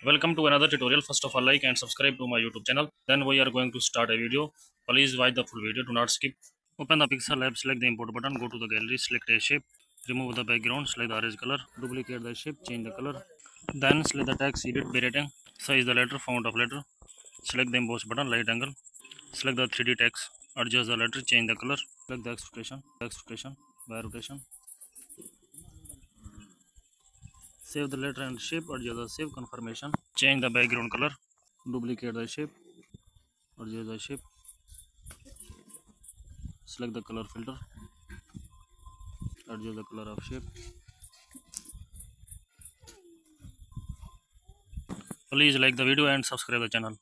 Welcome to another tutorial. First of all, like and subscribe to my YouTube channel. Then we are going to start a video. Please watch the full video. Do not skip. Open the pixel app. Select the import button. Go to the gallery. Select a shape. Remove the background. Select the orange color. Duplicate the shape. Change the color. Then select the text. Edit by rating. Size the letter. Font of letter. Select the emboss button. Right angle. Select the 3D text. Adjust the letter. Change the color. Select the expression. By rotation. Save the letter and shape. Adjust the save confirmation. Change the background color. Duplicate the shape. Adjust the shape. Select the color filter. Adjust the color of shape. Please like the video and subscribe the channel.